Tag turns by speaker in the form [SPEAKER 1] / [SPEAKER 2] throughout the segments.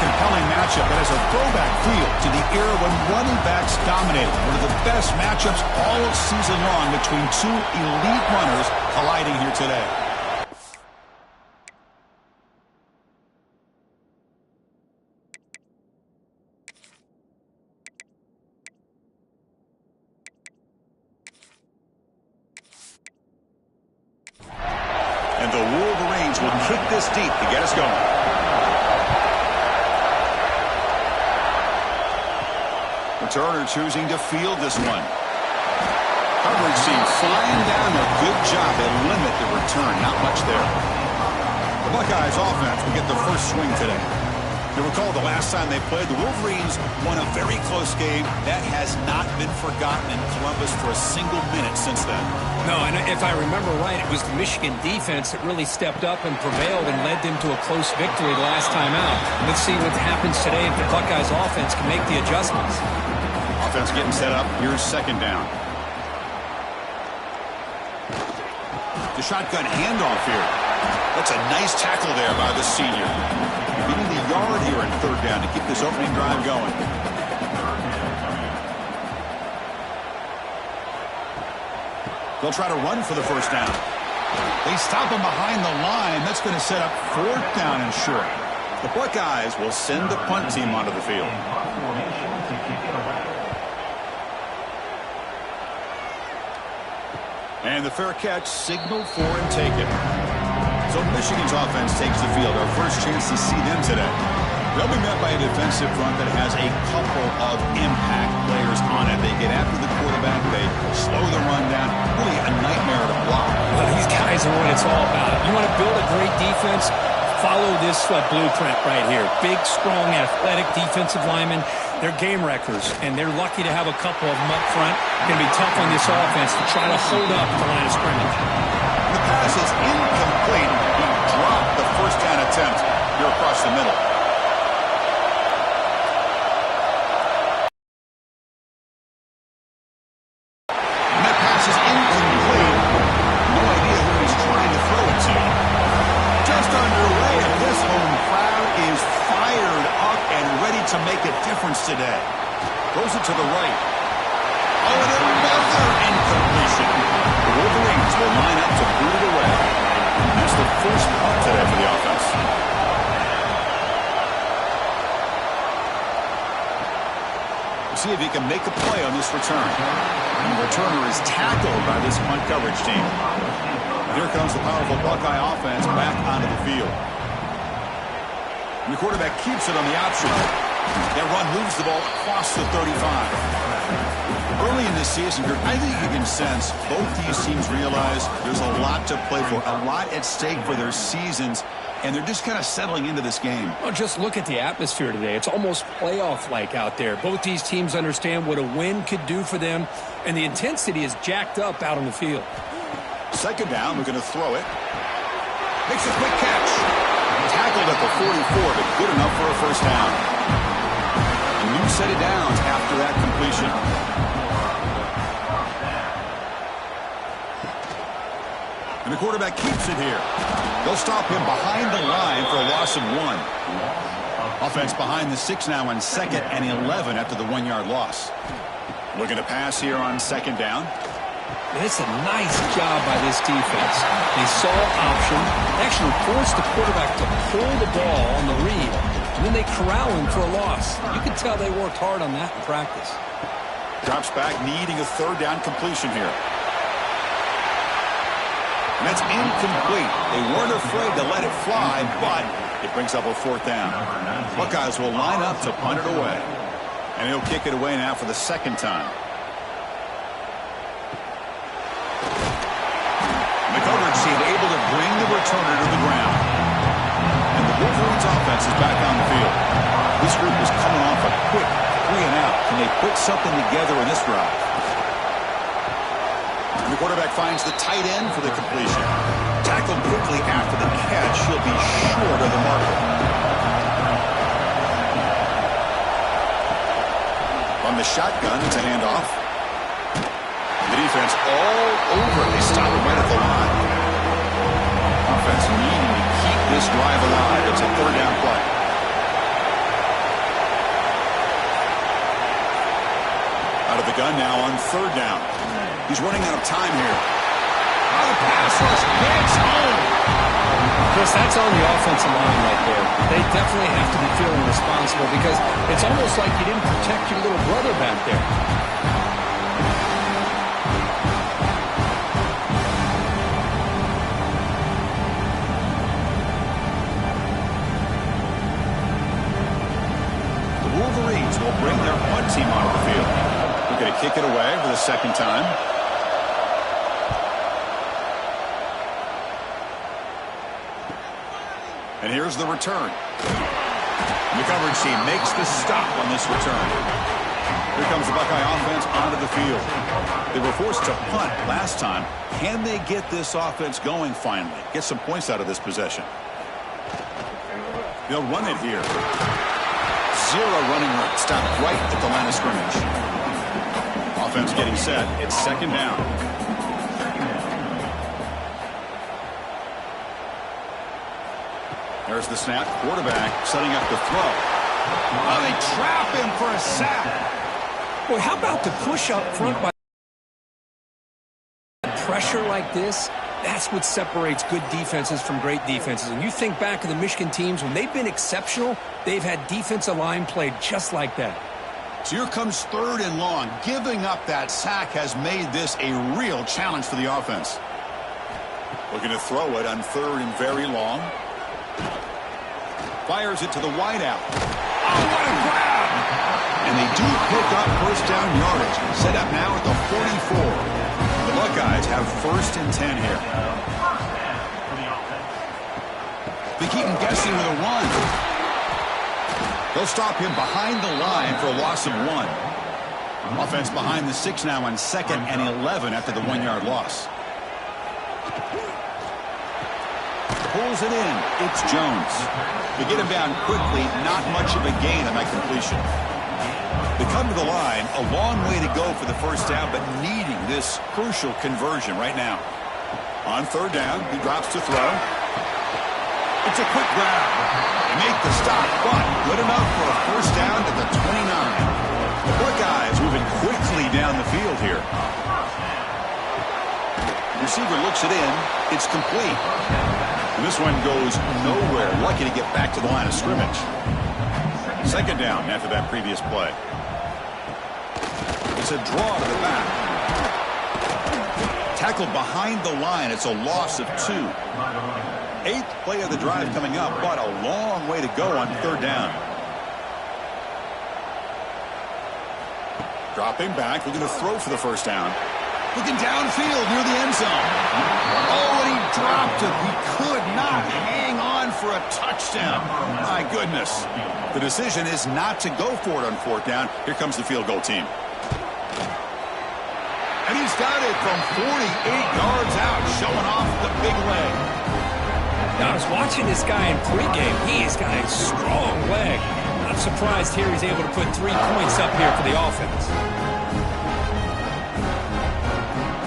[SPEAKER 1] compelling matchup that has a throwback feel to the era when running backs dominated. One of the best matchups all season long between two elite runners colliding here today. And the Wolverines will kick this deep to get us going. Returner choosing to field this one. Coverage team flying down. A good job. They limit the return. Not much there. The Buckeyes offense will get the first swing today. You recall the last time they played, the Wolverines won a very close game. That has not been forgotten in Columbus for a single minute since then.
[SPEAKER 2] No, and if I remember right, it was the Michigan defense that really stepped up and prevailed and led them to a close victory the last time out. Let's see what happens today if the Buckeyes offense can make the adjustments.
[SPEAKER 1] Offense getting set up. Here's second down. The shotgun handoff here. That's a nice tackle there by the senior. Beating the yard here in third down to keep this opening drive going. They'll try to run for the first down. They stop him behind the line. That's going to set up fourth down and short. The Buckeyes will send the punt team onto the field. And the fair catch signaled for and taken. So Michigan's offense takes the field. Our first chance to see them today. They'll be met by a defensive front that has a couple of impact players on it. They get after the quarterback. They slow the run down. Really a nightmare to block.
[SPEAKER 2] Well, these guys are what it's all about. You want to build a great defense? Follow this blueprint right here. Big, strong, athletic defensive linemen. They're game wreckers, and they're lucky to have a couple of them up front. Going to be tough on this offense to try to hold up the line of scrimmage.
[SPEAKER 1] The pass is incomplete. He dropped the first down attempt here across the middle. And that pass is incomplete. No idea who he's trying to throw it to. Just underway, and this home crowd is fired up and ready to make a difference today. Throws it to the right. Oh, and another incompletion. The Wolverines will line up to boot it away. That's the first punt today for the offense. We'll see if he can make a play on this return. And the returner is tackled by this punt coverage team. Here comes the powerful Buckeye offense back onto the field. And the quarterback keeps it on the option. That run moves the ball across the 35. Early in this season, I think you can sense both these teams realize there's a lot to play for, a lot at stake for their seasons, and they're just kind of settling into this game.
[SPEAKER 2] Well, just look at the atmosphere today. It's almost playoff-like out there. Both these teams understand what a win could do for them, and the intensity is jacked up out on the field.
[SPEAKER 1] Second down, we're going to throw it. Makes a quick catch. Tackled at the 44, but good enough for a first down. A new set of downs after that completion. And the quarterback keeps it here. They'll stop him behind the line for a loss of 1. Offense behind the 6 now on 2nd and 11 after the 1-yard loss. Looking to pass here on second down.
[SPEAKER 2] And it's a nice job by this defense. They saw option, actually forced the quarterback to pull the ball on the read, and then they corral him for a loss. You can tell they worked hard on that in practice.
[SPEAKER 1] Drops back, needing a third down completion here. And that's incomplete. They weren't afraid to let it fly, but it brings up a fourth down. Buckeyes will line up to punt it away. And he'll kick it away now for the second time. The coverage team able to bring the returner to the ground. And the Wolverines offense is back on the field. This group is coming off a quick 3-and-out. Can they put something together in this drive? And the quarterback finds the tight end for the completion. Tackled quickly after the catch. He'll be short of the marker. On the shotgun, it's a handoff. The defense all over. They stop him right at the line. Offense needing to keep this drive alive. It's a third down play. Out of the gun now on third down. He's running out of time here. Oh, the pass rush hits home.
[SPEAKER 2] Chris, that's on the offensive line right there. They definitely have to be feeling responsible because it's almost like you didn't protect your little brother back there.
[SPEAKER 1] The Wolverines will bring their punt team onto the field. They're going to kick it away for the second time. And here's the return. And the coverage team makes the stop on this return. Here comes the Buckeye offense onto the field. They were forced to punt last time. Can they get this offense going finally? Get some points out of this possession. They'll run it here. Zero running room. Stop right at the line of scrimmage. Offense getting set. It's second down. There's the snap. Quarterback setting up the throw. Oh, they trap him for a sack.
[SPEAKER 2] Boy, how about the push up front by pressure like this? That's what separates good defenses from great defenses. And you think back to the Michigan teams, when they've been exceptional, they've had defensive line played just like that.
[SPEAKER 1] So here comes third and long. Giving up that sack has made this a real challenge for the offense. Looking to throw it on third and very long. Fires it to the wideout. Oh, what a grab! And they do pick up first down yardage. Set up now at the 44. The Buckeyes have first and 10 here. They keep him guessing with a run. They'll stop him behind the line for a loss of 1. Offense behind the 6 now on 2nd and 11 after the 1-yard loss. Pulls it in. It's Jones. They get him down quickly. Not much of a gain on that completion. They come to the line. A long way to go for the first down, but needing this crucial conversion right now. On third down, he drops to throw. It's a quick grab. They make the stop, but good enough for a first down at the 29. The Buckeyes moving quickly down the field here. Receiver looks it in. It's complete. And this one goes nowhere. Lucky to get back to the line of scrimmage. Second down after that previous play. It's a draw to the back. Tackled behind the line. It's a loss of 2. 8th play of the drive coming up, but a long way to go on third down. Dropping back, looking to throw for the first down. Looking downfield near the end zone. Oh, and he dropped it. He could not hang on for a touchdown. My goodness. The decision is not to go for it on fourth down. Here comes the field goal team. And he's got it from 48 yards out, showing off the big leg.
[SPEAKER 2] Now, I was watching this guy in pregame. He's got a strong leg. Not surprised here he's able to put 3 points up here for the offense.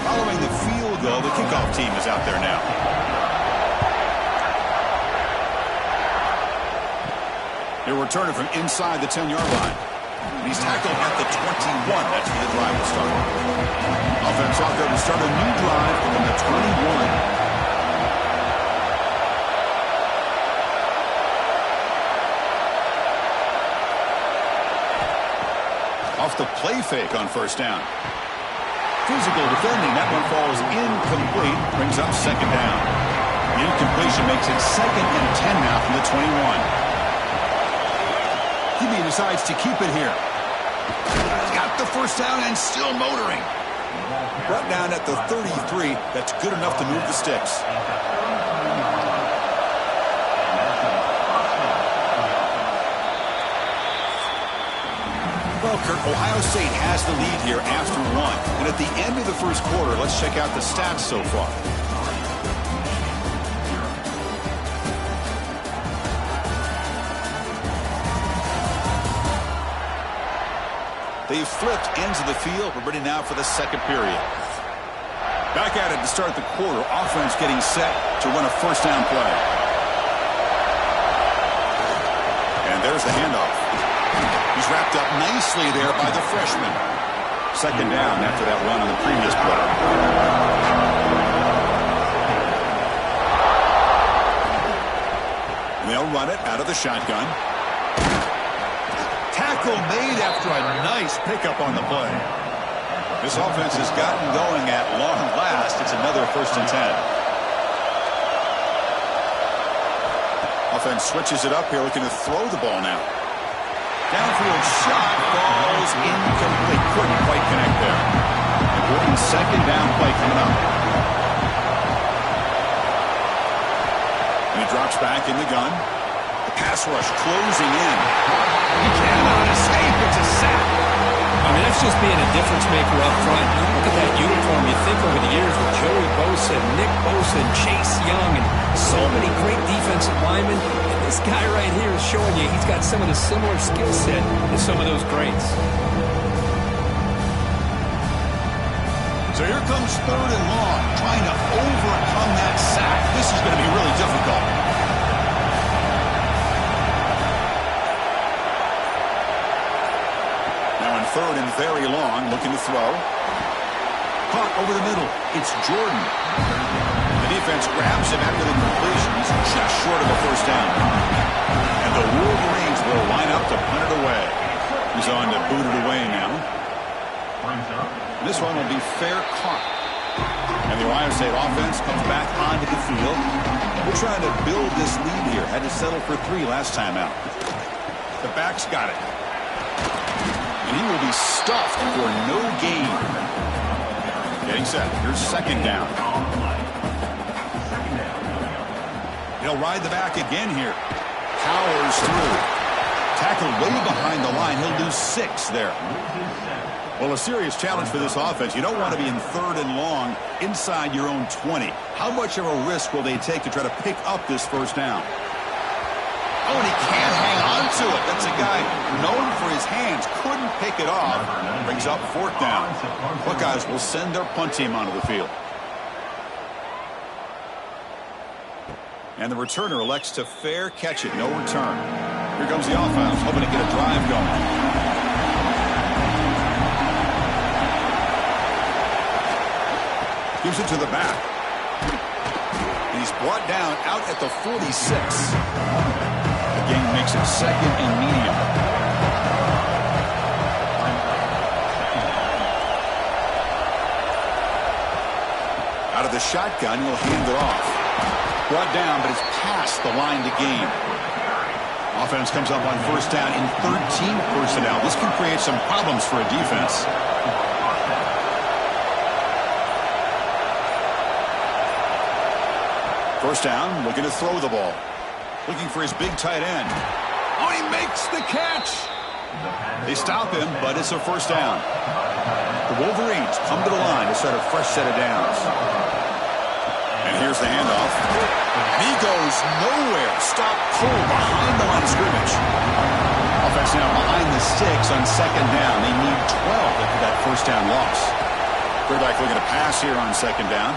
[SPEAKER 1] Following the field goal, the kickoff team is out there now. They're returning from inside the 10-yard line. He's tackled at the 21. That's where the drive will start. Offense out there to start a new drive from the 21. Off the play fake on first down. Physical defending. That one falls incomplete. Brings up second down. The incompletion makes it 2nd and 10 now from the 21. He decides to keep it here. He's got the first down and still motoring. Brought down at the 33. That's good enough to move the sticks. Well, Kirk, Ohio State has the lead here after 1. And at the end of the first quarter, let's check out the stats so far. They've flipped ends of the field. We're ready now for the second period. Back at it to start the quarter. Offense getting set to run a first down play. And there's the handoff. He's wrapped up nicely there by the freshman. Second down after that run on the previous play. And they'll run it out of the shotgun. Tackle made after a nice pickup on the play. This offense has gotten going at long last. It's another 1st and 10. Offense switches it up here, looking to throw the ball now. Downfield shot falls incomplete. Couldn't quite connect there. Important second down play coming up. And he drops back in the gun. The pass rush closing in. He cannot escape. It's a sack.
[SPEAKER 2] I mean, that's just being a difference maker up front. You look at that uniform, you think over the years with Joey Bosa, Nick Bosa, and Chase Young, and so many great defensive linemen. And this guy right here is showing you he's got some of the similar skill set as some of those greats.
[SPEAKER 1] So here comes 3rd and long, trying to overcome that sack. This is going to be really difficult. Now in 3rd and very long, looking to throw. Caught over the middle. It's Jordan. The defense grabs him after the completion. He's just short of a 1st down. And the Wolverines will line up to punt it away. He's on to boot it away now. This one will be fair caught. And the Ohio State offense comes back onto the field. We're trying to build this lead here. Had to settle for 3 last time out. The back's got it. And he will be stuffed for no gain. Getting set. Here's 2nd down. He'll ride the back again here. Powers through. Tackled way behind the line. He'll lose 6 there. Well, a serious challenge for this offense. You don't want to be in 3rd and long inside your own 20. How much of a risk will they take to try to pick up this 1st down? Oh, and he can't hang on to it. That's a guy known for his hands. Couldn't pick it off. Brings up 4th down. Buckeyes will send their punt team onto the field. And the returner elects to fair catch it. No return. Here comes the offense, hoping to get a drive going. Gives it to the back. He's brought down out at the 46. The game makes it 2nd and medium. Out of the shotgun, he'll hand it off. Brought down, but it's past the line to gain. Offense comes up on 1st down in 13 personnel. This can create some problems for a defense. First down, looking to throw the ball. Looking for his big tight end. Oh, he makes the catch. They stop him, but it's a 1st down. The Wolverines come to the line to start a fresh set of downs. And here's the handoff. He goes nowhere. Stop cold behind the line of scrimmage. Offense now behind the 6 on 2nd down. They need 12 after that 1st down loss. Quarterback looking to pass here on 2nd down.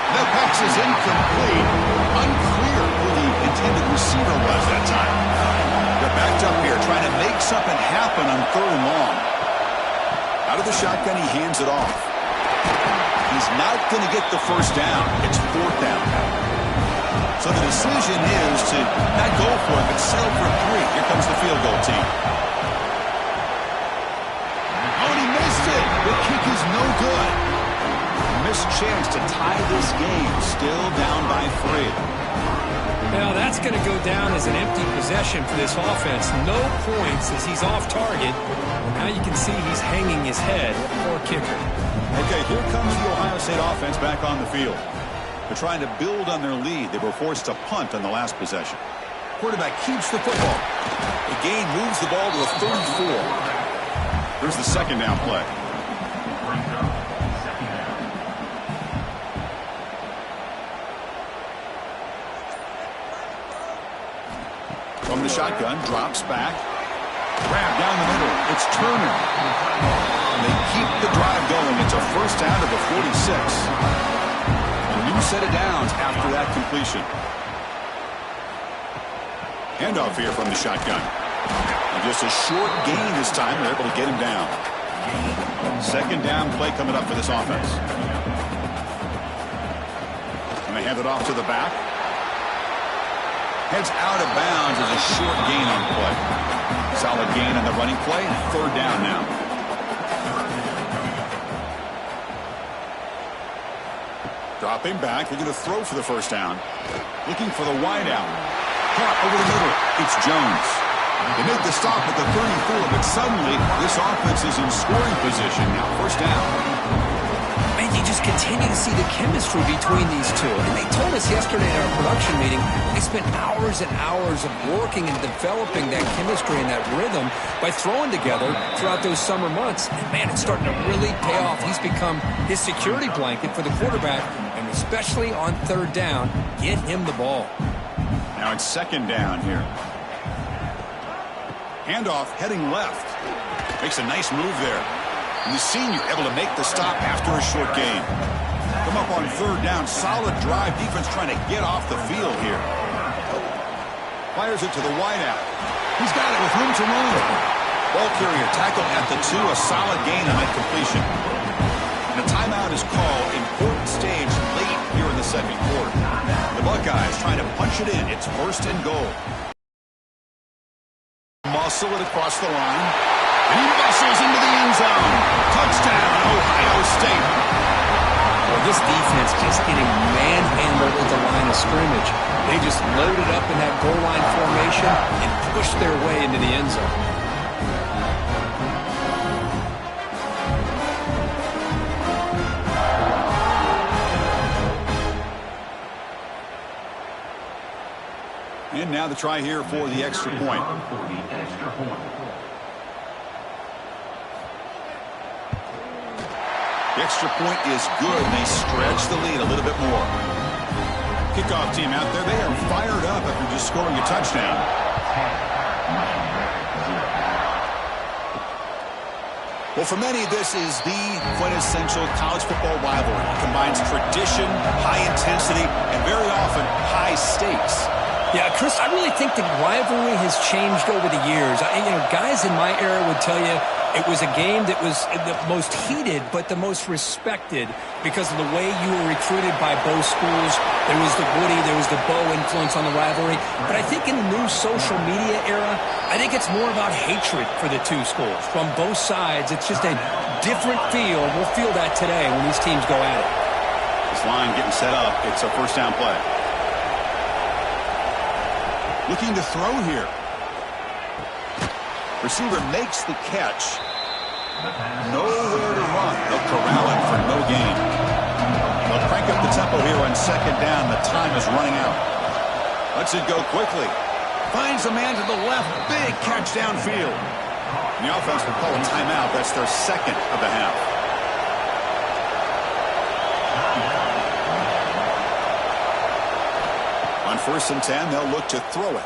[SPEAKER 1] The pass is incomplete. Unclear who the intended receiver was that time. They're backed up here trying to make something happen on 3rd and long. Out of the shotgun, he hands it off. He's not going to get the 1st down. It's 4th down. So the decision is to not go for it, but settle for 3. Here comes the field goal team. Oh, and he missed it. The kick is no good. Missed chance to tie this game. Still down by 3.
[SPEAKER 2] Now that's going to go down as an empty possession for this offense. No points as he's off target. Now you can see he's hanging his head. Poor kicker.
[SPEAKER 1] Okay, here comes the Ohio State offense back on the field. They're trying to build on their lead. They were forced to punt on the last possession. Quarterback keeps the football. The gain moves the ball to a 3rd and 4. Here's the 2nd down play. From the shotgun, drops back. Grab down the middle. It's Turner. And they keep the drive going. It's a 1st down to the 46. A new set of downs after that completion. Handoff here from the shotgun. And just a short gain this time. They're able to get him down. Second down play coming up for this offense. And they hand it off to the back. Heads out of bounds as a short gain on the play. Solid gain on the running play. Third down now. Dropping back, looking to throw for the first down. Looking for the wide out. Caught over the middle. It's Jones. They make the stop at the 34, but suddenly this offense is in scoring position. Now first down.
[SPEAKER 2] Man, you just continue to see the chemistry between these two. And they told us yesterday in our production meeting, they spent hours and hours of working and developing that chemistry and that rhythm by throwing together throughout those summer months. And man, it's starting to really pay off. He's become his security blanket for the quarterback, and especially on third down, get him the ball.
[SPEAKER 1] Now it's second down here. Handoff heading left. Makes a nice move there. And the senior able to make the stop after a short gain. Come up on third down. Solid drive. Defense trying to get off the field here. Fires it to the wideout. He's got it with room to run. Ball carrier tackled at the 2. A solid gain on that completion. And a timeout is called. Important stage late here in the second quarter. The Buckeyes trying to punch it in. It's first and goal. Muscle it across the line. And he muscles into the end zone. Touchdown, Ohio State.
[SPEAKER 2] Well, this defense just getting manhandled at the line of scrimmage. They just loaded up in that goal line formation and pushed their way into the end zone.
[SPEAKER 1] And now the try here for the extra point. The extra point is good, and they stretch the lead a little bit more. Kickoff team out there, they are fired up after just scoring a touchdown. Well, for many, this is the quintessential college football rivalry. It combines tradition, high intensity, and very often high stakes.
[SPEAKER 2] Yeah, Chris, I really think the rivalry has changed over the years. Guys in my era would tell you it was a game that was the most heated but the most respected because of the way you were recruited by both schools. There was the Woody, there was the Bo influence on the rivalry. But I think in the new social media era, I think it's more about hatred for the two schools. From both sides, it's just a different feel. We'll feel that today when these teams go at it.
[SPEAKER 1] This line getting set up. It's a first down play. Looking to throw here. Receiver makes the catch. Nowhere to run. They'll corral him for no gain. They'll crank up the tempo here on second down. The time is running out. Lets it go quickly. Finds a man to the left. Big catch downfield. The offense will call a timeout. That's their second of the half. On first and 10, they'll look to throw it.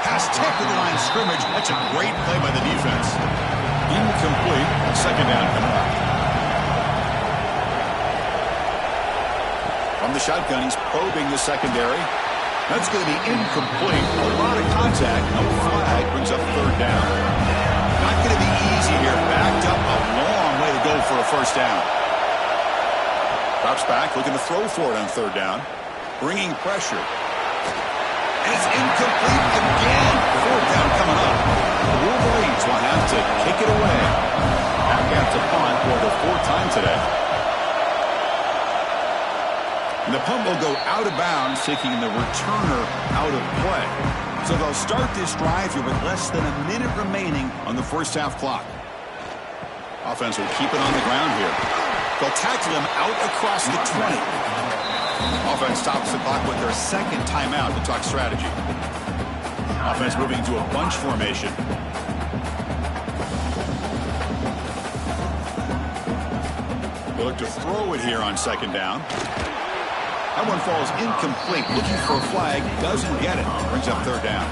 [SPEAKER 1] Pass tipped to the line of scrimmage. That's a great play by the defense. Incomplete. Second down coming up. From the shotgun, he's probing the secondary. That's going to be incomplete. A lot of contact. No flag. Brings up third down. Not going to be easy here. Backed up a long way to go for a first down. Drops back, looking to throw for it on third down. Bringing pressure. And it's incomplete again. Fourth down coming up. The Wolverines will have to kick it away. Back out to punt for the fourth time today. And the punt will go out of bounds, taking the returner out of play. So they'll start this drive here with less than a minute remaining on the first half clock. Offense will keep it on the ground here. They'll tackle him out across the 20. Offense stops the clock with their second timeout to talk strategy. Offense moving to a bunch formation. They look to throw it here on second down. That one falls incomplete. Looking for a flag. Doesn't get it. Brings up third down.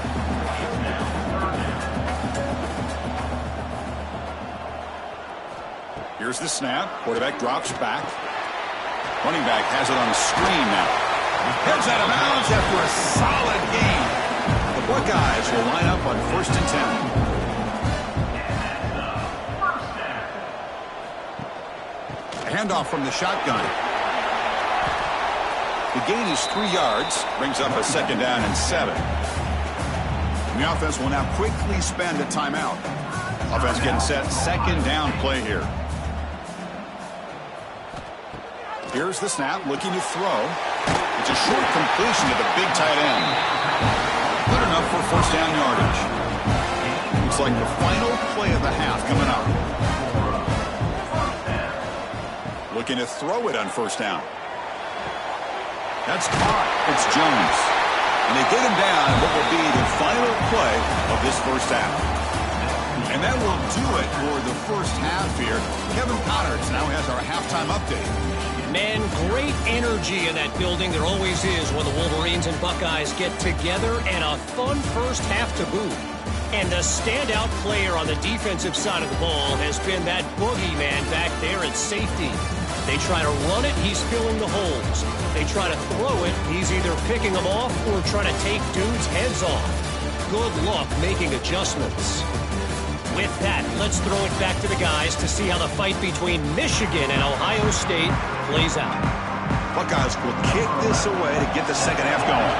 [SPEAKER 1] Here's the snap. Quarterback drops back. Running back has it on the screen now. Heads out of bounds after a solid gain. The Buckeyes will line up on first and 10. Handoff from the shotgun. The gain is 3 yards. Brings up a 2nd down and 7. And the offense will now quickly spend a timeout. Offense getting set. 2nd down play here. Here's the snap. Looking to throw. It's a short completion to the big tight end. Good enough for 1st down yardage. Looks like the final play of the half coming up. Looking to throw it on 1st down. That's caught. It's Jones. And they get him down what will be the final play of this 1st half. And that will do it for the 1st half here. Kevin Connors now has our halftime update.
[SPEAKER 3] Man, great energy in that building. There always is when the Wolverines and Buckeyes get together, and a fun 1st half to boot. And the standout player on the defensive side of the ball has been that boogeyman back there at safety. They try to run it, he's filling the holes. They try to throw it, he's either picking them off or trying to take dudes' heads off. Good luck making adjustments. With that, let's throw it back to the guys to see how the fight between Michigan and Ohio State plays out.
[SPEAKER 1] Buckeyes will kick this away to get the 2nd half going.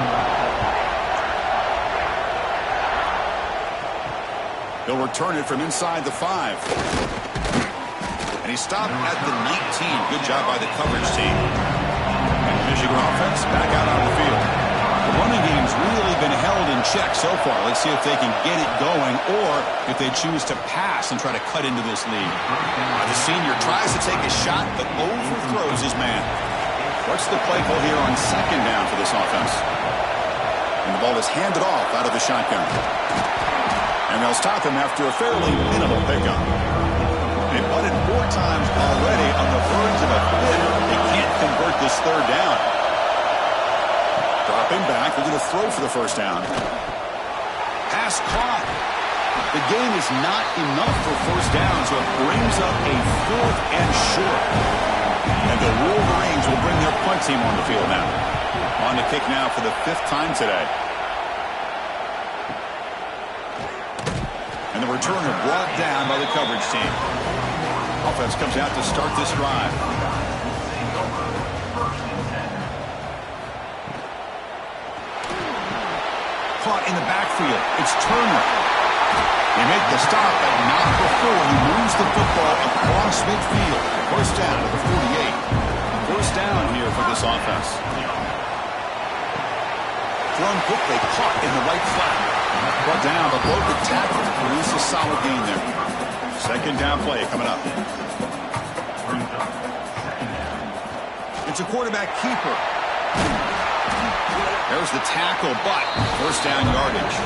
[SPEAKER 1] He'll return it from inside the 5. And he stopped at the 19. Good job by the coverage team. And the Michigan offense back out on the field. The running game's really been held in check so far. Let's see if they can get it going or if they choose to pass and try to cut into this lead. The senior tries to take a shot but overthrows his man. What's the play call here on 2nd down for this offense? And the ball is handed off out of the shotgun. And they'll stop him after a fairly minimal pickup. They've won it 4 times already on the verge of a 5th. They can't convert this 3rd down. Dropping back, they're going to throw for the 1st down. Pass caught. The game is not enough for 1st down, so it brings up a 4th and short. And the Wolverines will bring their punt team on the field now. On the kick now for the 5th time today. And the returner brought down by the coverage team. Offense comes out to start this drive. Caught in the backfield. It's Turner. They make the stop, but not before he moves the football across midfield. 1st down to the 48. 1st down here for this offense. Thrown quickly, caught in the right flat. Brought down, but broke the tackle to produce a solid gain there. 2nd down play coming up. It's a quarterback keeper. There's the tackle, but 1st down yardage.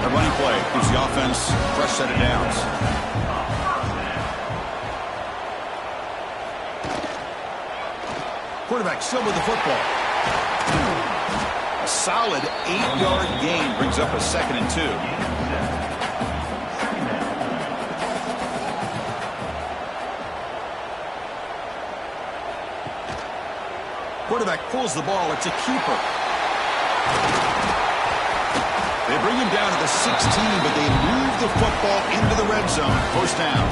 [SPEAKER 1] The running play gives the offense a fresh set of downs. Quarterback still with the football. A solid 8-yard gain brings up a 2nd and 2. Quarterback pulls the ball. It's a keeper. They bring him down to the 16, but they move the football into the red zone. 1st down.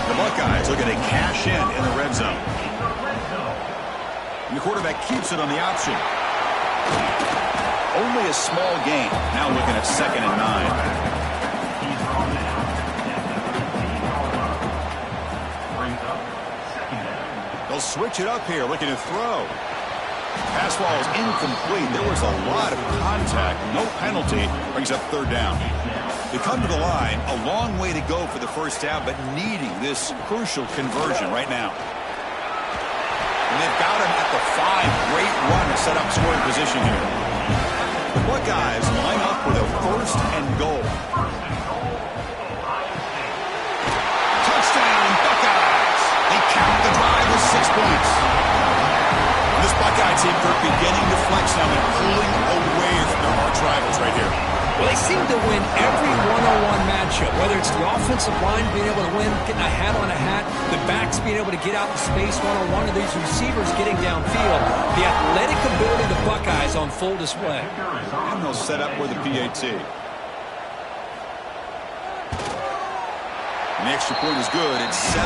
[SPEAKER 1] The Buckeyes looking to cash in the red zone. And the quarterback keeps it on the option. Only a small gain. Now looking at 2nd and 9. They'll switch it up here, looking to throw. Pass ball is incomplete. There was a lot of contact. No penalty. Brings up 3rd down. They come to the line. A long way to go for the 1st down, but needing this crucial conversion right now. And they've got him at the 5. Great run to set up scoring position here. The Buckeyes line up with a 1st and goal. Touchdown, Buckeyes. They count the drive with 6 points. This Buckeye team are beginning to flex now and pulling away from their arch rivals right here.
[SPEAKER 2] Well, they seem to win every one-on-one matchup, whether it's the offensive line being able to win, getting a hat on a hat, the backs being able to get out in space one-on-one, and these receivers getting downfield. The athletic ability of the Buckeyes on full display.
[SPEAKER 1] And they'll set up with a PAT. And the extra point is good. It's 17-0.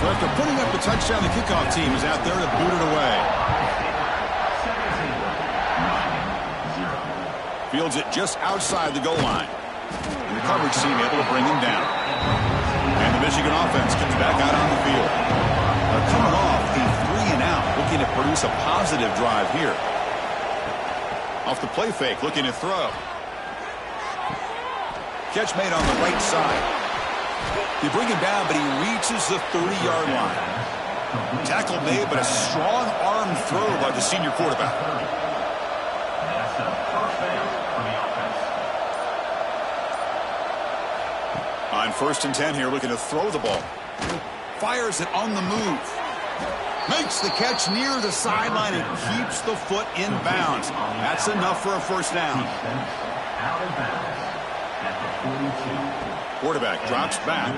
[SPEAKER 1] So after putting up the touchdown, the kickoff team is out there to boot it away. Fields it just outside the goal line. And the coverage team able to bring him down. And the Michigan offense gets back out on the field. They're coming off a 3-and-out, looking to produce a positive drive here. Off the play fake, looking to throw. Catch made on the right side. They bring him down, but he reaches the 30-yard line. Tackle made, but a strong arm throw by the senior quarterback. On 1st and 10 here, looking to throw the ball. Fires it on the move. Makes the catch near the sideline and keeps the foot in bounds. That's enough for a first down. Quarterback drops back.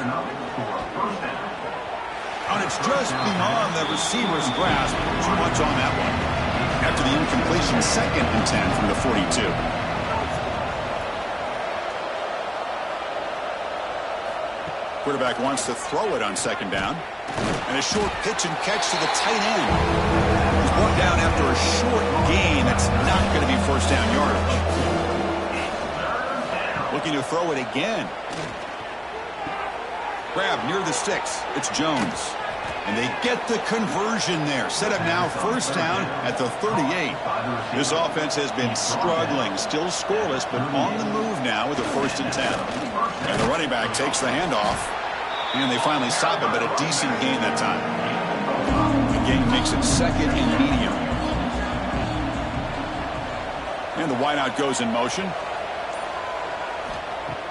[SPEAKER 1] And it's just beyond the receiver's grasp. Too much on that one. After the incompletion, 2nd and 10 from the 42. Quarterback wants to throw it on 2nd down. And a short pitch and catch to the tight end. He's brought down after a short gain. That's not going to be first down yardage. Looking to throw it again. Grab near the sticks. It's Jones. And they get the conversion there. Set up now 1st down at the 38. This offense has been struggling. Still scoreless, but on the move now with a 1st and 10. And the running back takes the handoff. And they finally stop him, but a decent gain that time. The gain makes it 2nd and medium. And the wideout goes in motion.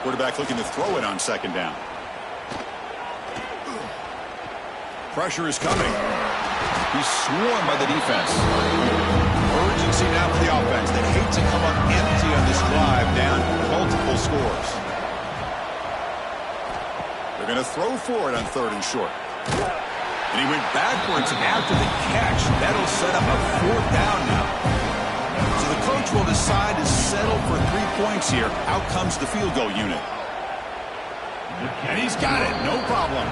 [SPEAKER 1] Quarterback looking to throw it on 2nd down. Pressure is coming. He's swarmed by the defense. Urgency now for the offense. They hate to come up empty on this drive, down multiple scores. They're going to throw for it on 3rd and short. And he went backwards after the catch. That'll set up a 4th down now. So the coach will decide to settle for 3 points here. Out comes the field goal unit. And he's got it. No problem.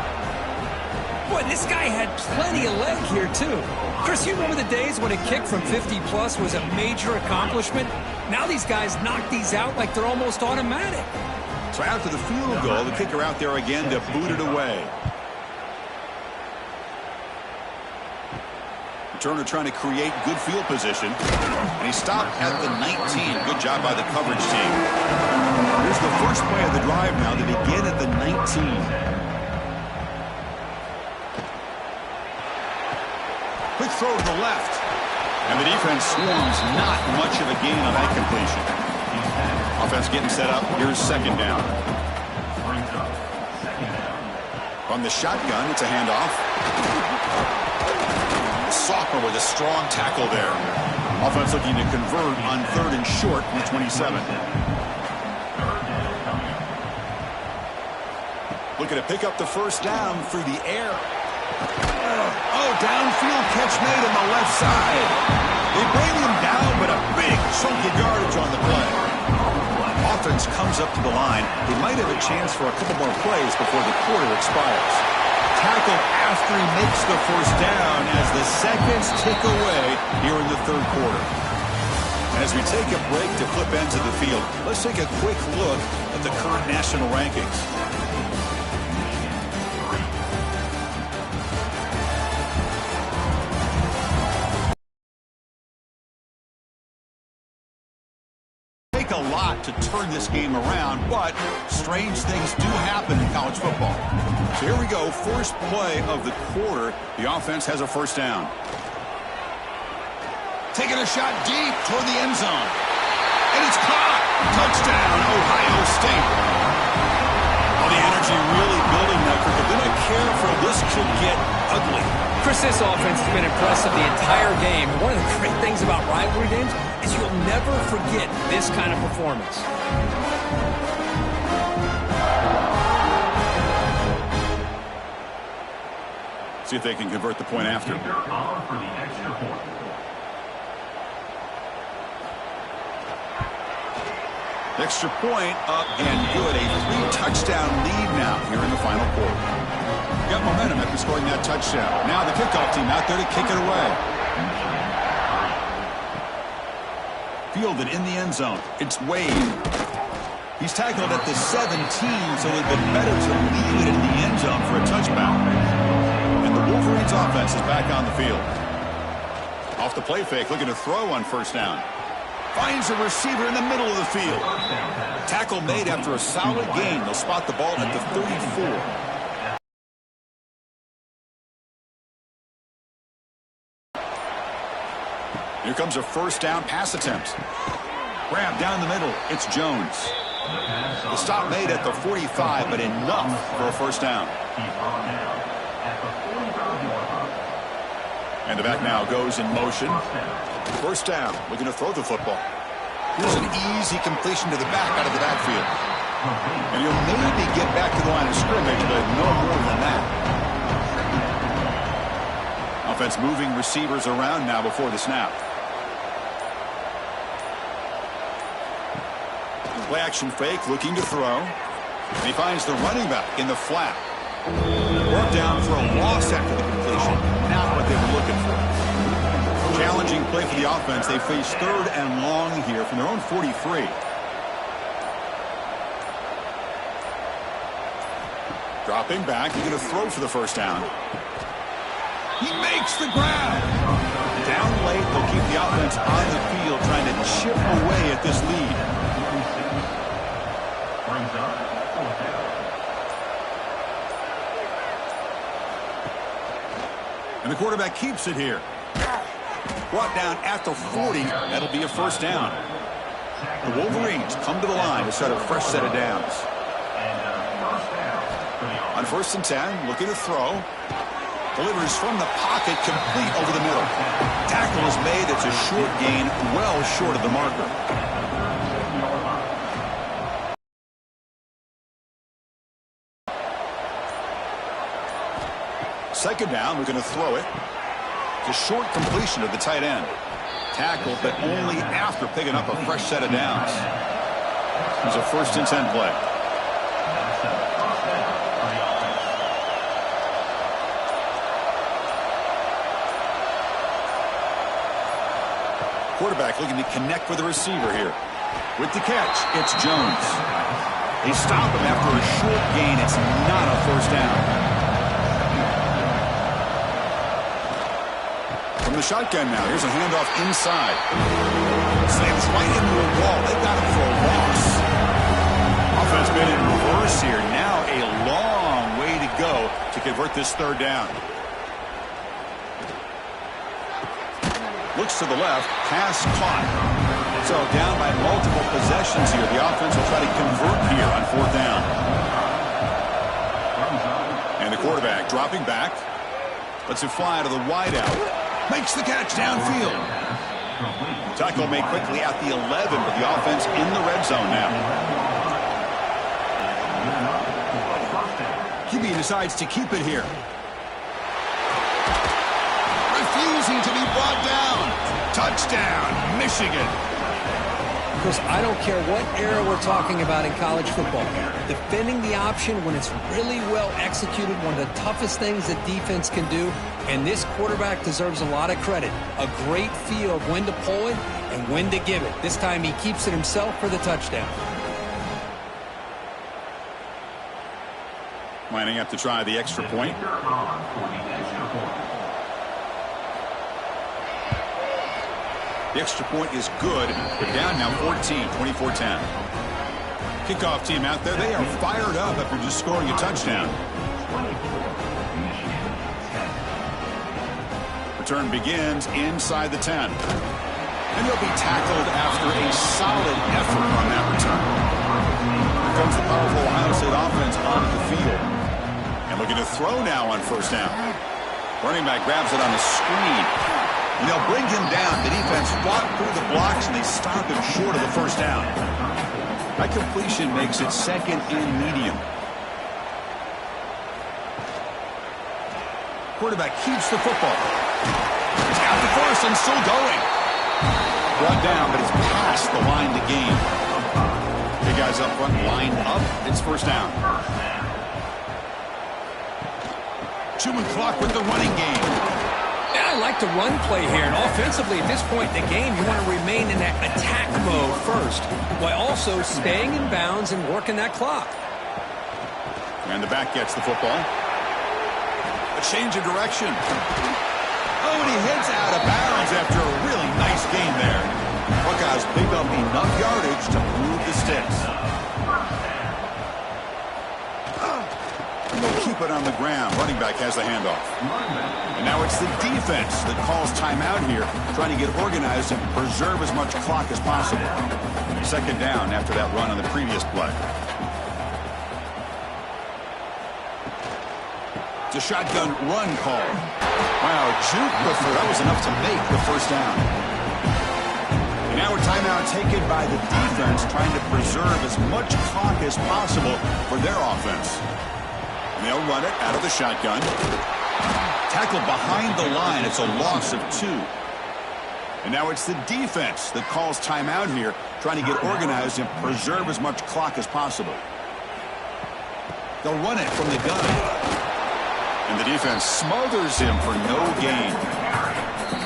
[SPEAKER 2] Boy, this guy had plenty of leg here, too. Chris, you remember the days when a kick from 50-plus was a major accomplishment? Now these guys knock these out like they're almost automatic.
[SPEAKER 1] So after the field goal, the kicker out there again to boot it away. Turner trying to create good field position. And he stopped at the 19. Good job by the coverage team. Here's the first play of the drive now. They begin at the 19. Quick throw to the left. And the defense swarms. Not much of a gain on that completion. Offense getting set up. Here's 2nd down. From the shotgun, it's a handoff. Sophomore with a strong tackle there. Offense looking to convert on 3rd and short from the 27. Looking to pick up the first down through the air. Oh, downfield catch made on the left side. They bring him down, but a big chunk of yardage on the play. Offense comes up to the line. They might have a chance for a couple more plays before the quarter expires. Tackle after he makes the first down as the seconds tick away here in the 3rd quarter. As we take a break to flip ends of the field, let's take a quick look at the current national rankings. A lot to turn this game around, but strange things do happen in college football. So here we go, first play of the quarter. The offense has a first down. Taking a shot deep toward the end zone. And it's caught. Touchdown, Ohio State. Well, the energy really building now. They're going to care for this could get ugly.
[SPEAKER 2] Chris, this offense has been impressive the entire game. And one of the great things about rivalry games is you'll never forget this kind of performance.
[SPEAKER 1] See if they can convert the point after. Extra point up and good. A 3-touchdown lead now here in the final quarter. Got momentum after scoring that touchdown. Now the kickoff team out there to kick it away. Fielded in the end zone. It's Wade. He's tackled at the 17, so it would have been better to leave it in the end zone for a touchback. And the Wolverines offense is back on the field. Off the play fake, looking to throw on first down. Finds a receiver in the middle of the field. Tackle made after a solid gain. They'll spot the ball at the 34. Here comes a first down pass attempt. Grab down the middle. It's Jones. The stop made at the 45, but enough for a first down. And the back now goes in motion. First down, looking to throw the football. Here's an easy completion to the back out of the backfield. And he'll maybe get back to the line of scrimmage, but no more than that. Offense moving receivers around now before the snap. Play action fake, looking to throw. And he finds the running back in the flat. Brought down for a loss after the completion. Not what they were looking for. Challenging play for the offense. They face 3rd and long here from their own 43. Dropping back. He's going to throw for the first down. He makes the grab. Down late, they'll keep the offense on the field trying to chip away at this lead. And the quarterback keeps it here. Brought down at the 40. That'll be a first down. The Wolverines come to the line to set a fresh set of downs. On 1st and 10, looking to throw. Delivers from the pocket, complete over the middle. Tackle is made. It's a short gain, well short of the marker. Second down, we're going to throw it. It's a short completion to the tight end. Tackled, but only after picking up a fresh set of downs. It's a 1st and 10 play. Quarterback looking to connect with the receiver here. With the catch, it's Jones. They stop him after a short gain. It's not a first down. From the shotgun now, here's a handoff inside. Slams right into a wall. They got him for a loss. Offense made it in reverse here. Now a long way to go to convert this 3rd down. Looks to the left, pass caught. So down by multiple possessions here. The offense will try to convert here on 4th down. And the quarterback dropping back. Lets it fly to the wideout. Makes the catch downfield. Tackle made quickly at the 11, but the offense in the red zone now. QB decides to keep it here. Refusing to be brought down. Touchdown, Michigan.
[SPEAKER 2] Because I don't care what era we're talking about in college football. Defending the option when it's really well executed, one of the toughest things that defense can do. And this quarterback deserves a lot of credit. A great feel of when to pull it and when to give it. This time he keeps it himself for the touchdown.
[SPEAKER 1] Lining up to try the extra point. The extra point is good. They're down now 14, 24-10. Kickoff team out there. They are fired up after just scoring a touchdown. Return begins inside the 10. And they'll be tackled after a solid effort on that return. Here comes the powerful Ohio State offense onto the field. And looking to throw now on 1st down. Running back grabs it on the screen. And they'll bring him down. The defense fought through the blocks, and they stop him short of the first down. That completion makes it 2nd and medium. Quarterback keeps the football. He's got the first and still going. Brought down, but it's past the line to gain. Big guys up front lined up. It's 1st down. chewing clock with the running game.
[SPEAKER 2] Yeah, I like the run play here. And offensively, at this point in the game, you want to remain in that attack mode first, while also staying in bounds and working that clock.
[SPEAKER 1] And the back gets the football. A change of direction. Oh, and he heads out of bounds after a really nice gain there. Buckeyes pick up enough yardage to move the sticks. And they'll keep it on the ground. Running back has the handoff. And now it's the defense that calls timeout here, trying to get organized and preserve as much clock as possible. Second down after that run on the previous play. It's a shotgun run call. Wow, juke before that was enough to make the first down. And now a timeout taken by the defense, trying to preserve as much clock as possible for their offense. And they'll run it out of the shotgun. Tackled behind the line. It's a loss of 2. And now it's the defense that calls timeout here, trying to get organized and preserve as much clock as possible. They'll run it from the gun. And the defense smothers him for no gain.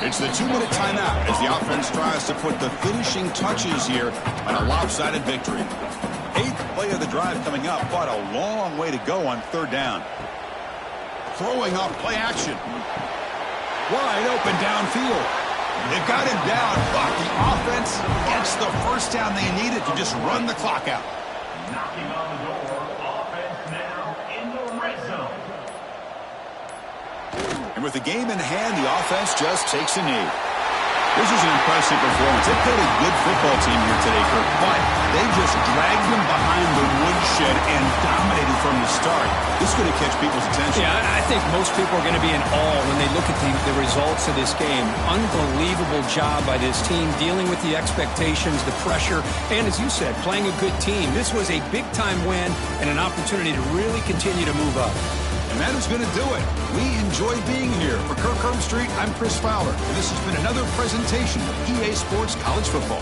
[SPEAKER 1] It's the 2-minute timeout as the offense tries to put the finishing touches here on a lopsided victory. 8th play of the drive coming up, but a long way to go on third down. Throwing off play action. Wide open downfield. They've got him down, but the offense gets the first down they needed to just run the clock out.
[SPEAKER 4] Knocking on the door, offense now in the red zone.
[SPEAKER 1] And with the game in hand, the offense just takes a knee. This is an impressive performance. They played a good football team here today, Kirk, but they just dragged them behind the woodshed and dominated from the start. This is going to catch people's attention.
[SPEAKER 2] Yeah, I think most people are going to be in awe when they look at the results of this game. Unbelievable job by this team dealing with the expectations, the pressure, and as you said, playing a good team. This was a big-time win and an opportunity to really continue to move up.
[SPEAKER 1] And that is going to do it. We enjoy being here. For Kirk Herbstreit, I'm Chris Fowler. And this has been another presentation of EA Sports College Football.